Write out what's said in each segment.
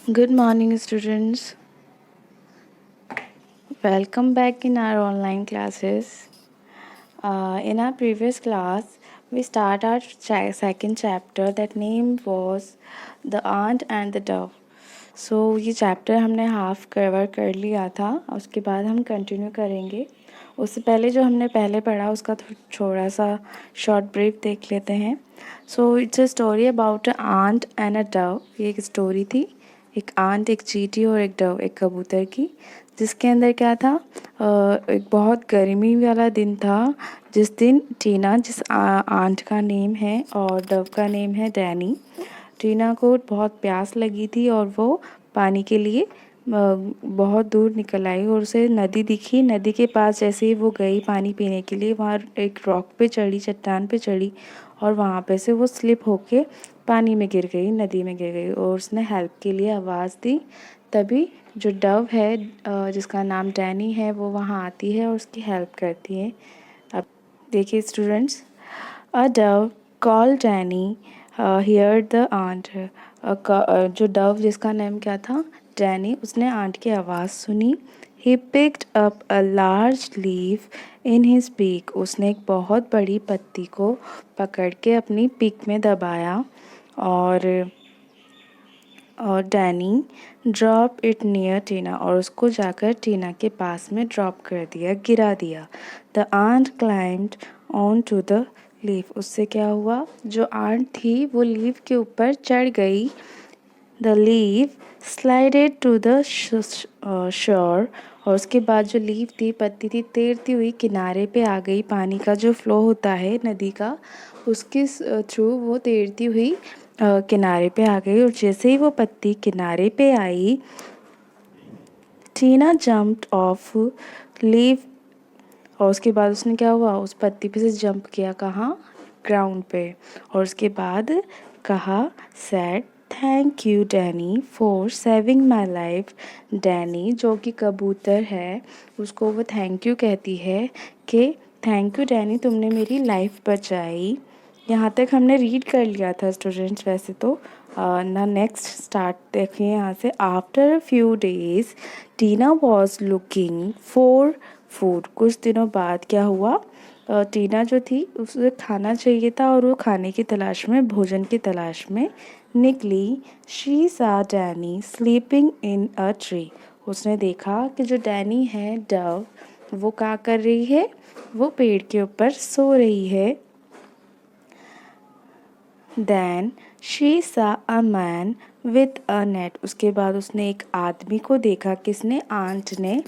Good morning, students. Welcome back in our online classes. In our previous class, we start our second chapter. That name was The Ant and the Dove. So ये chapter हमने half cover कर लिया था, उसके बाद हम continue करेंगे. उससे पहले जो हमने पहले पढ़ा उसका थोड़ा सा शॉर्ट ब्रीफ देख लेते हैं. So it's a story about a ant and a dove. ये एक स्टोरी थी, एक आंट, एक चींटी और एक डव, एक कबूतर की, जिसके अंदर क्या था, एक बहुत गर्मी वाला दिन था, जिस दिन टीना, जिस आंट का नेम है और डव का नेम है डैनी, टीना को बहुत प्यास लगी थी और वो पानी के लिए बहुत दूर निकल आई और उसे नदी दिखी. नदी के पास जैसे ही वो गई पानी पीने के लिए, वहाँ एक रॉक पे चढ़ी, चट्टान पे चढ़ी और वहाँ पे से वो स्लिप होके पानी में गिर गई, नदी में गिर गई और उसने हेल्प के लिए आवाज़ दी. तभी जो डव है, जिसका नाम डैनी है, वो वहाँ आती है और उसकी हेल्प करती है. अब देखिए students, a dove call Danny hear the ant. जो डव, जिसका नेम क्या था, डैनी, उसने आंट की आवाज़ सुनी. He picked up a large leaf in his beak. उसने एक बहुत बड़ी पत्ती को पकड़ के अपनी पीक में दबाया और डैनी ड्रॉप इट नियर टीना, और उसको जाकर टीना के पास में ड्रॉप कर दिया, गिरा दिया. The ant climbed on to the leaf. उससे क्या हुआ, जो आंट थी वो लीफ के ऊपर चढ़ गई. The leaf slided to the shore. और उसके बाद जो लीफ थी, पत्ती थी, तैरती हुई किनारे पे आ गई. पानी का जो फ्लो होता है नदी का, उसके थ्रू वो तैरती हुई किनारे पे आ गई. और जैसे ही वो पत्ती किनारे पे आई, टीना जंप्ड ऑफ लीफ. और उसके बाद उसने क्या हुआ, उस पत्ती पे से जंप किया, कहाँ, ग्राउंड पे. और उसके बाद कहा, sad thank you Danny for saving my life. Danny, जो कि कबूतर है, उसको वो थैंक यू कहती है कि थैंक यू डैनी, तुमने मेरी लाइफ बचाई. यहाँ तक हमने रीड कर लिया था स्टूडेंट्स वैसे तो. ना नेक्स्ट स्टार्ट देखिए यहाँ से. After a few days Tina was looking for food. कुछ दिनों बाद क्या हुआ, टीना जो थी उसे खाना चाहिए था और वो खाने की तलाश में, भोजन की तलाश में निकली. शी सा Danny sleeping in a tree. उसने देखा कि जो डैनी है, डव, वो क्या कर रही है, वो पेड़ के ऊपर सो रही है. Then she saw a man with a net. उसके बाद उसने एक आदमी को देखा. किसने, आंट ने,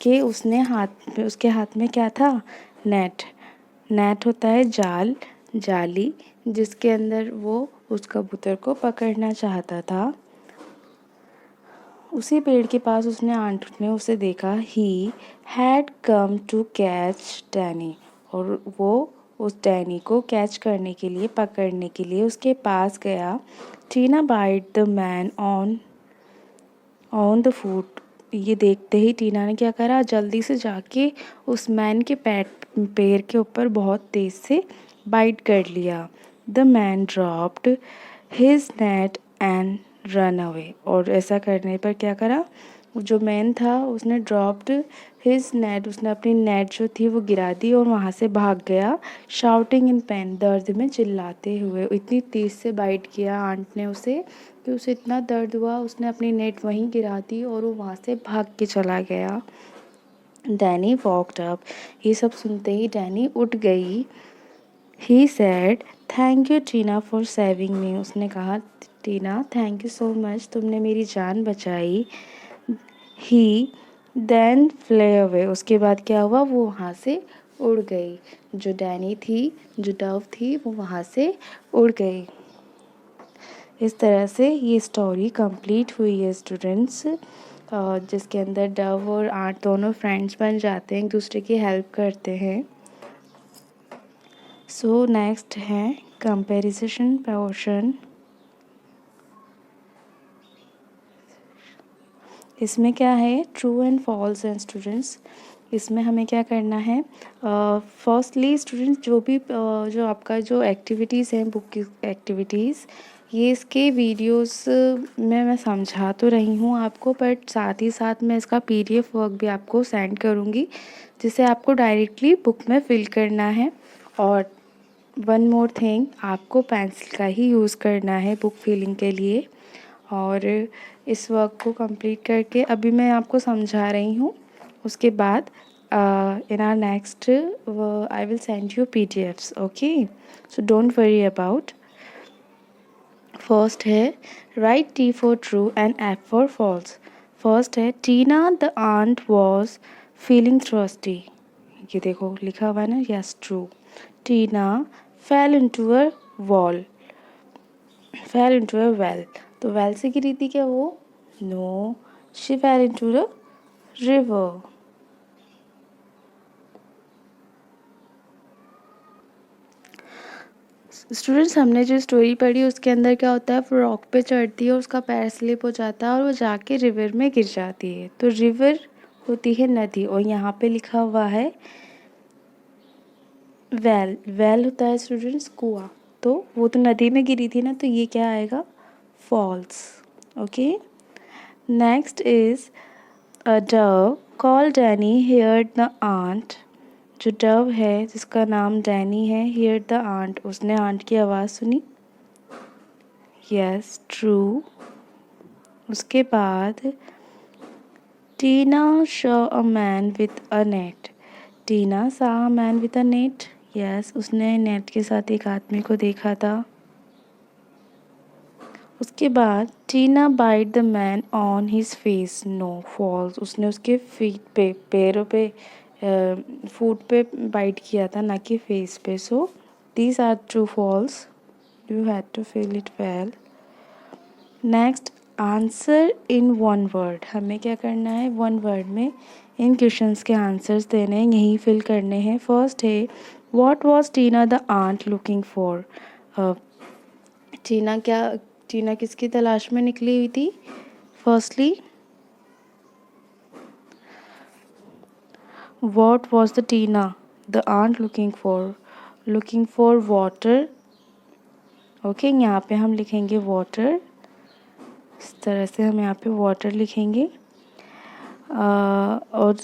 कि उसके हाथ में क्या था, नेट. नेट होता है जाल, जाली, जिसके अंदर वो उस कबूतर को पकड़ना चाहता था. उसी पेड़ के पास उसने, आंट ने उसे देखा. He had come to catch Danny. और वो उस डैनी को कैच करने के लिए, पकड़ने के लिए उसके पास गया. Tina bite the man on the foot. ये देखते ही टीना ने क्या करा, जल्दी से जाके उस मैन के पैर के ऊपर बहुत तेज से बाइट कर लिया. The man dropped his net and run away. और ऐसा करने पर क्या करा, जो मैन था उसने ड्रॉप्ड हिज नेट, उसने अपनी नेट जो थी वो गिरा दी और वहाँ से भाग गया. शाउटिंग इन पेन, दर्द में चिल्लाते हुए. इतनी तेज़ से बाइट किया आंट ने उसे कि उसे इतना दर्द हुआ, उसने अपनी नेट वहीं गिरा दी और वो वहाँ से भाग के चला गया. Danny walked up. ये सब सुनते ही डैनी उठ गई. He said thank you Tina for saving मी. उसने कहा, टीना थैंक यू सो मच, तुमने मेरी जान बचाई. ही देन फ्ले अवे. उसके बाद क्या हुआ, वो वहाँ से उड़ गई. जो डैनी थी, जो डव थी, वो वहाँ से उड़ गई. इस तरह से ये स्टोरी कंप्लीट हुई है स्टूडेंट्स, जिसके अंदर डव और आंट दोनों फ्रेंड्स बन जाते हैं, एक दूसरे की हेल्प करते हैं. सो नेक्स्ट है कंपैरिजन पोर्शन. इसमें क्या है, ट्रू एंड फॉल्स हैं स्टूडेंट्स. इसमें हमें क्या करना है, फर्स्टली स्टूडेंट्स, जो भी जो आपका जो एक्टिविटीज़ हैं, बुक की एक्टिविटीज़, ये इसके वीडियोस में मैं समझा तो रही हूँ आपको, बट साथ ही साथ मैं इसका पीडीएफ वर्क भी आपको सेंड करूँगी, जिसे आपको डायरेक्टली बुक में फिल करना है। और वन मोर थिंग, आपको पेंसिल का ही यूज़ करना है बुक फिलिंग के लिए। और इस वर्क को कंप्लीट करके अभी मैं आपको समझा रही हूँ, उसके बाद in our next I will send you PDFs, okay. So don't worry about. First है right T for true and F for false. First है Tina the ant was feeling thirsty. ये देखो लिखा हुआ है ना, yes true. Tina fell into a wall, fell into a well. तो well से गिरी थी क्या वो? No, she fell into the river. Students, हमने जो स्टोरी पढ़ी उसके अंदर क्या होता है, वो रॉक पे चढ़ती है, उसका पैर स्लिप हो जाता है और वो जाके रिवर में गिर जाती है। तो रिवर होती है नदी, और यहाँ पे लिखा हुआ है वेल। वेल होता है स्टूडेंट्स कुआं, तो वो तो नदी में गिरी थी ना, तो ये क्या आएगा? False, okay. Next is a dove call Danny heard the ant. जो डव है जिसका नाम डैनी है, हियर्ड द आंट, उसने आंट की आवाज़ सुनी। Yes true. उसके बाद Tina saw a man with a net। Tina saw a man with a net। Yes, उसने नेट के साथ एक आदमी को देखा था। उसके बाद Tina bite the man on his face. No, false. उसने उसके फीट पे, पैरों पे, फूट पे बाइट किया था, ना कि फेस पे। So these are true false, you had to fill it well. Next, answer in one word. हमें क्या करना है, वन वर्ड में इन क्वेश्चंस के आंसर्स देने हैं, यही फिल करने हैं। फर्स्ट है what was Tina the ant looking for. Tina किसकी तलाश में निकली हुई थी? Firstly, what was the Tina the ant looking for? Looking for water, okay. यहाँ पे हम लिखेंगे वाटर, इस तरह से हम यहाँ पे वाटर लिखेंगे। और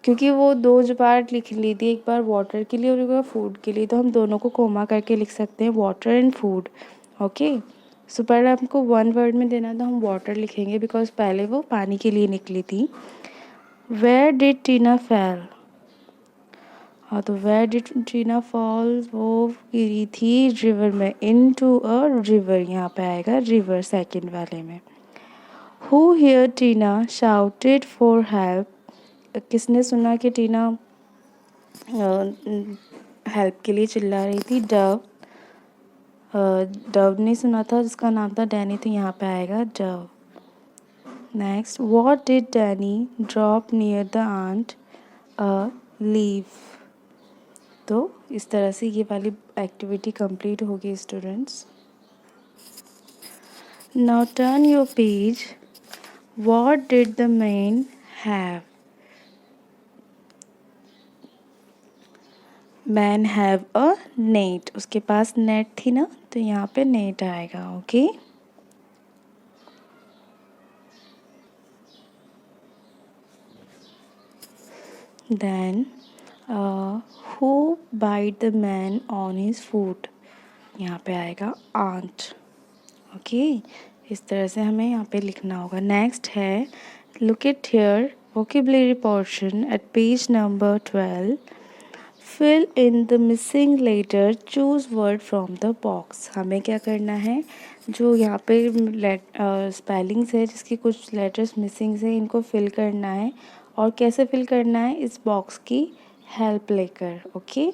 क्योंकि वो दो जो बार लिख ली थी, एक बार वाटर के लिए और एक बार फूड के लिए, तो हम दोनों को कोमा करके लिख सकते हैं, वाटर एंड फूड, ओके। सो पहले हमको वन वर्ड में देना था, हम वाटर लिखेंगे बिकॉज पहले वो पानी के लिए निकली थी। Where did Tina fail? हाँ, तो वेयर डिड टीना फॉल, वो गिरी थी रिवर में, इन टू अ रिवर, यहाँ पे आएगा रिवर सेकेंड वाले में। Who heard Tina shouted for help? किसने सुना कि टीना हेल्प के लिए चिल्ला रही थी? डव। डव ने सुना था, जिसका नाम था डैनी, तो यहाँ पे आएगा dove. Next, what did Danny drop near the ant? A leaf. तो इस तरह से ये वाली एक्टिविटी कंप्लीट होगी students. Now turn your page. What did the man have? Man have a net, उसके पास नेट थी ना, तो यहाँ पे नेट आएगा, okay. Then who bite the man on his foot? यहाँ पे आएगा आंट, ओके। इस तरह से हमें यहाँ पे लिखना होगा। नेक्स्ट है look at here vocabulary portion at page number 12। Fill in the missing letter, choose word from the box. हमें क्या करना है, जो यहाँ पे स्पेलिंग्स है जिसकी कुछ लेटर्स मिसिंग है, इनको फिल करना है। और कैसे फिल करना है, इस बॉक्स की हेल्प लेकर, ओके।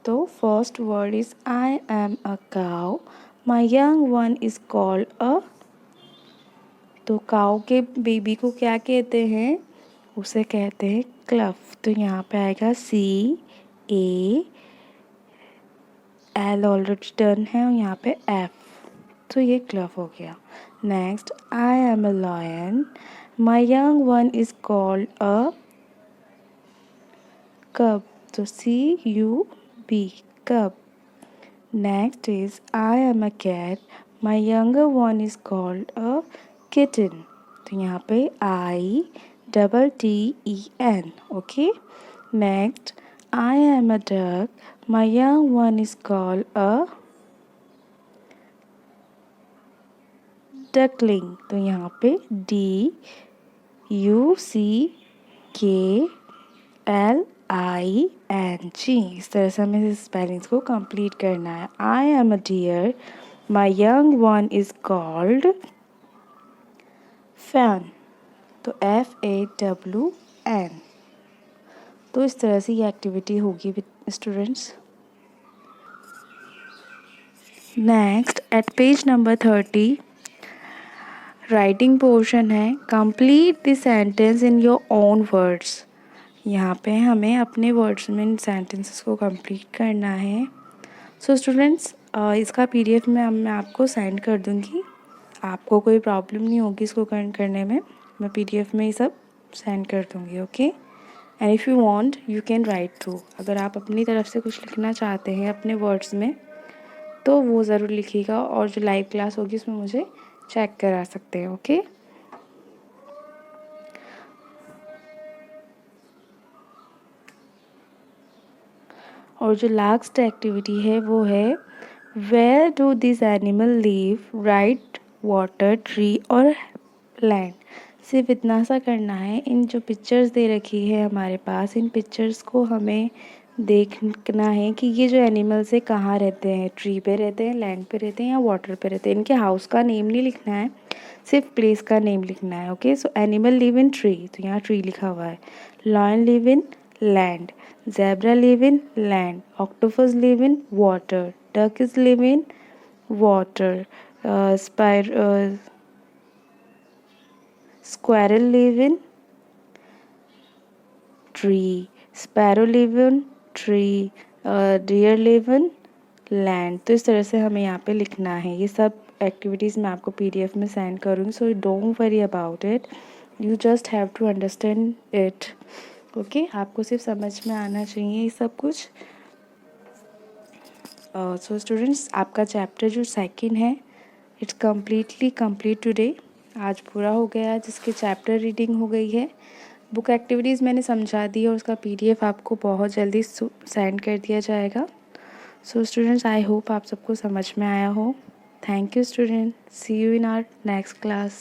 तो first word is I am a cow, my young one is called a. तो काउ के बेबी को क्या कहते हैं? उसे कहते हैं क्लफ। तो यहाँ पे आएगा CA, L ऑलरेडी डन है, और यहाँ पे F, तो ये क्लफ हो गया। Next, I am a lion, my young one is called a cub. तो CUB, cub. Next is I am a cat, My younger one is called a kitten. तो यहाँ पे ITTEN. Okay. Next, I am a duck. My young one is called a duckling. तो यहाँ पे DUCKLING. इस तरह से हमें इस स्पेलिंग्स को कंप्लीट करना है. I am a deer. My young one is called fan. तो FAWN. तो इस तरह से ये एक्टिविटी होगी students. Next at page number 30 writing portion है. Complete this sentence in your own words. यहाँ पे हमें अपने वर्ड्स में इन सेंटेंसेस को कंप्लीट करना है. सो स्टूडेंट्स इसका PDF में मैं आपको सेंड कर दूँगी. आपको कोई प्रॉब्लम नहीं होगी इसको करने में. मैं PDF में ये सब सेंड कर दूँगी. Okay. And if you want you can write too. अगर आप अपनी तरफ से कुछ लिखना चाहते हैं अपने वर्ड्स में तो वो ज़रूर लिखिएगा. और जो लाइव क्लास होगी उसमें मुझे चेक करा सकते हैं. ओके. और जो लास्ट एक्टिविटी है वो है where do this animal live. Right water tree और लैंड. सिर्फ इतना सा करना है. इन जो पिक्चर्स दे रखी है हमारे पास इन पिक्चर्स को हमें देखना है कि ये जो एनिमल्स है कहाँ रहते हैं. ट्री पे रहते हैं, लैंड पे रहते हैं या वाटर पे रहते हैं. इनके हाउस का नेम नहीं लिखना है, सिर्फ प्लेस का नेम लिखना है. Okay. So animal live in tree. तो यहाँ ट्री लिखा हुआ है. Lion live in land. Zebra live in land. Octopus live in water. Ducks live in water. Squirrel live in tree. Sparrow live in tree. Deer live in land. तो इस तरह से हमें यहाँ पे लिखना है. ये सब एक्टिविटीज़ मैं आपको PDF में सेंड करूँगी. So don't worry about it. You just have to understand it. Okay. आपको सिर्फ समझ में आना चाहिए ये सब कुछ. सो स्टूडेंट्स आपका चैप्टर जो सेकंड है इट्स कम्प्लीटली कंप्लीट टुडे. आज पूरा हो गया जिसके चैप्टर रीडिंग हो गई है. बुक एक्टिविटीज़ मैंने समझा दी और उसका PDF आपको बहुत जल्दी सेंड कर दिया जाएगा. सो स्टूडेंट्स आई होप आप सबको समझ में आया हो. Thank you student. See you in our next class.